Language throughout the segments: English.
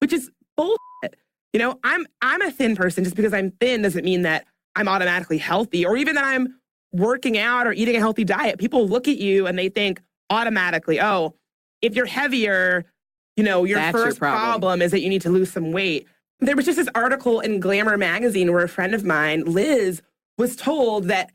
which is bullshit. You know, I'm a thin person. Just because I'm thin doesn't mean that I'm automatically healthy or even that I'm working out or eating a healthy diet. People look at you and they think automatically, oh, if you're heavier, you know, your first problem is that you need to lose some weight. There was just this article in Glamour magazine where a friend of mine, Liz, was told that,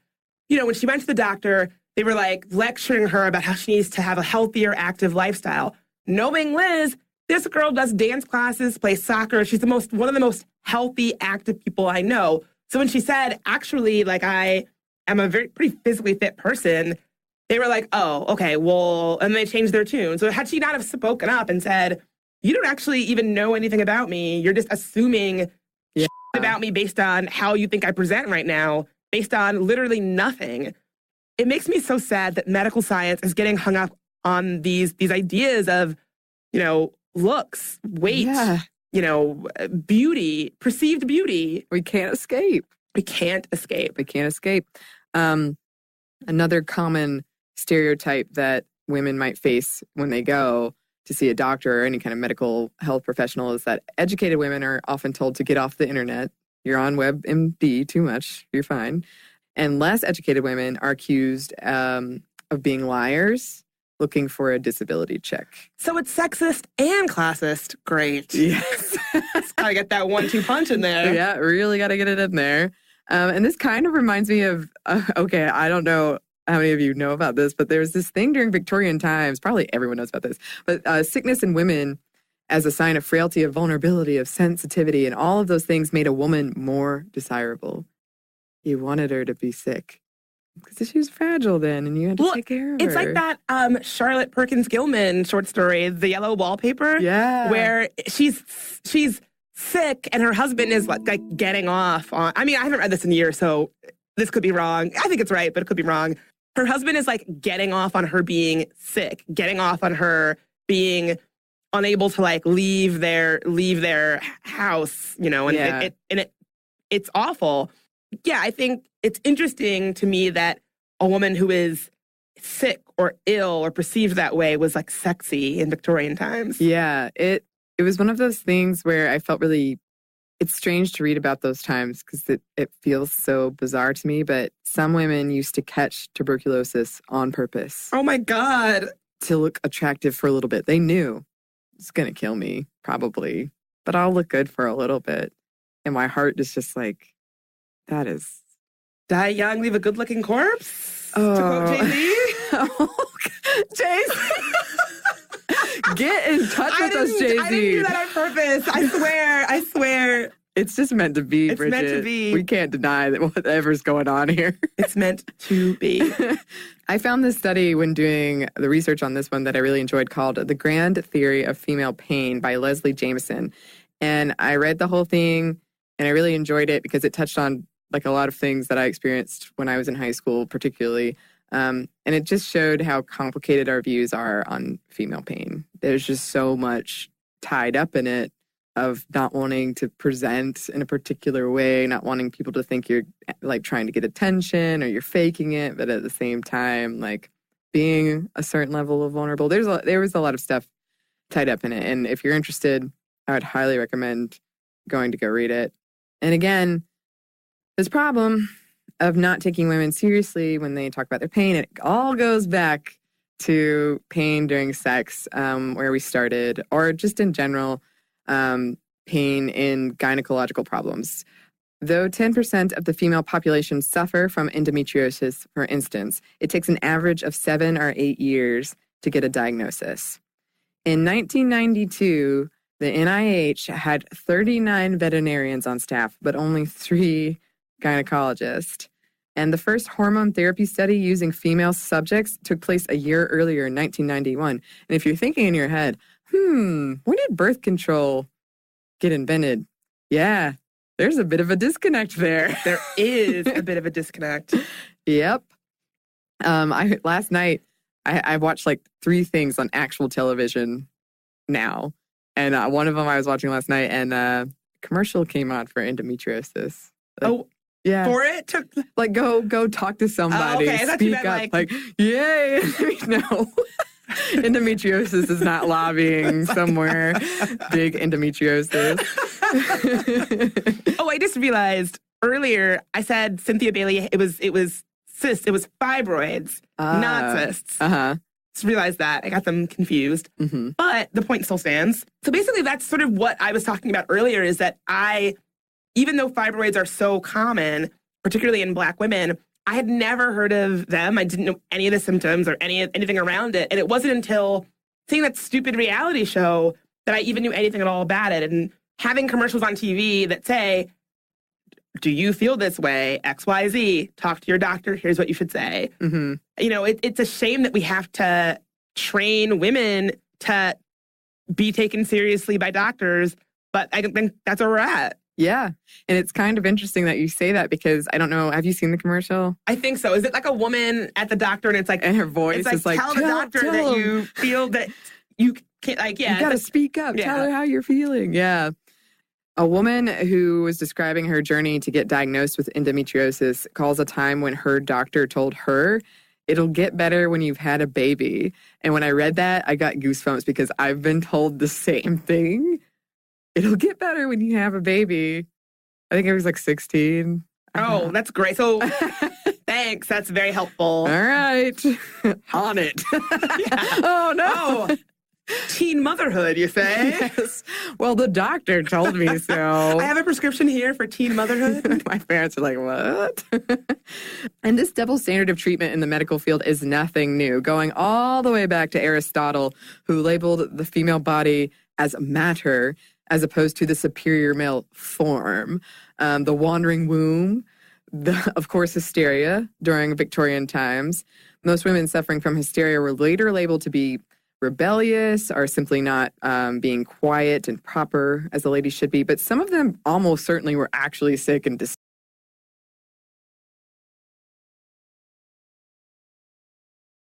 you know, when she went to the doctor, they were like lecturing her about how she needs to have a healthier, active lifestyle. Knowing Liz, this girl does dance classes, plays soccer. She's one of the most healthy, active people I know. So when she said, actually, like, I am a pretty physically fit person, they were like, oh, okay, well, and they changed their tune. So had she not have spoken up and said, you don't actually even know anything about me, you're just assuming about me based on how you think I present right now, based on literally nothing. It makes me so sad that medical science is getting hung up on these ideas of, you know, looks, weight, you know, beauty, perceived beauty. We can't escape. We can't escape. We can't escape. Another common stereotype that women might face when they go to see a doctor or any kind of medical health professional is that educated women are often told to get off the internet. You're on WebMD too much. You're fine. And less educated women are accused of being liars, looking for a disability check. So it's sexist and classist. Great. Yes. Gotta get that 1-2 punch in there. Yeah, really gotta get it in there. And this kind of reminds me of, okay, I don't know how many of you know about this, but there's this thing during Victorian times, probably everyone knows about this, but sickness in women as a sign of frailty, of vulnerability, of sensitivity, and all of those things made a woman more desirable. You wanted her to be sick because she was fragile then, and you had to take care of her. It's like that Charlotte Perkins Gilman short story, The Yellow Wallpaper, where she's sick and her husband is like getting off on. I mean, I haven't read this in years, so this could be wrong. I think it's right, but it could be wrong. Her husband is like getting off on her being sick, getting off on her being unable to like leave their house, you know, and it's awful. Yeah, I think it's interesting to me that a woman who is sick or ill or perceived that way was like sexy in Victorian times. Yeah, it was one of those things where I felt really, it's strange to read about those times because it feels so bizarre to me, but some women used to catch tuberculosis on purpose. Oh my God. To look attractive for a little bit. They knew it's going to kill me, probably, but I'll look good for a little bit. And my heart is just like, that is... Die young, leave a good-looking corpse? Oh. To quote Jay-Z? Jay-Z! Get in touch with us, Jay-Z. I didn't do that on purpose. I swear. It's just meant to be, Bridget. It's meant to be. We can't deny that whatever's going on here. It's meant to be. I found this study when doing the research on this one that I really enjoyed called The Grand Theory of Female Pain by Leslie Jameson. And I read the whole thing and I really enjoyed it because it touched on like a lot of things that I experienced when I was in high school, particularly. And it just showed how complicated our views are on female pain. There's just so much tied up in it of not wanting to present in a particular way, not wanting people to think you're like trying to get attention or you're faking it, but at the same time, like being a certain level of vulnerable. There was a lot of stuff tied up in it. And if you're interested, I would highly recommend going to go read it. And again, this problem of not taking women seriously when they talk about their pain, it all goes back to pain during sex, where we started, or just in general, pain in gynecological problems. Though 10% of the female population suffer from endometriosis, for instance, it takes an average of 7 or 8 years to get a diagnosis. In 1992, the NIH had 39 veterinarians on staff, but only 3 gynecologists. And the first hormone therapy study using female subjects took place a year earlier in 1991. And if you're thinking in your head, when did birth control get invented? Yeah, there's a bit of a disconnect there. There is a bit of a disconnect. Yep. Last night, I watched like 3 things on actual television now. And one of them I was watching last night, and a commercial came on for endometriosis. Like, yeah. For it? Like, go talk to somebody. Oh, okay. I thought you meant up. Like, yay. No. Endometriosis is not lobbying somewhere. Big endometriosis. Oh, I just realized earlier I said Cynthia Bailey. It was cysts. It was fibroids, not cysts. Just realized that. I got them confused. Mm-hmm. But the point still stands. So basically, that's sort of what I was talking about earlier, is that even though fibroids are so common, particularly in Black women, I had never heard of them. I didn't know any of the symptoms or anything around it. And it wasn't until seeing that stupid reality show that I even knew anything at all about it. And having commercials on TV that say, do you feel this way? X, Y, Z. Talk to your doctor. Here's what you should say. Mm-hmm. You know, it's a shame that we have to train women to be taken seriously by doctors, but I don't think that's where we're at. Yeah. And it's kind of interesting that you say that, because I don't know, have you seen the commercial? I think so. Is it like a woman at the doctor and it's like, and her voice is like, tell the doctor that you feel that you can't, like, yeah. You got to speak up. Yeah. Tell her how you're feeling. Yeah. A woman who was describing her journey to get diagnosed with endometriosis calls a time when her doctor told her, it'll get better when you've had a baby. And when I read that, I got goosebumps, because I've been told the same thing. It'll get better when you have a baby. I think I was like 16. Oh, that's great. So thanks. That's very helpful. All right. On it. Oh, no. Oh, teen motherhood, you say? Yes. Well, the doctor told me so. I have a prescription here for teen motherhood. My parents are like, what? And this double standard of treatment in the medical field is nothing new, going all the way back to Aristotle, who labeled the female body as matter as opposed to the superior male form. The wandering womb, of course, hysteria during Victorian times. Most women suffering from hysteria were later labeled to be rebellious or simply not being quiet and proper as a lady should be. But some of them almost certainly were actually sick and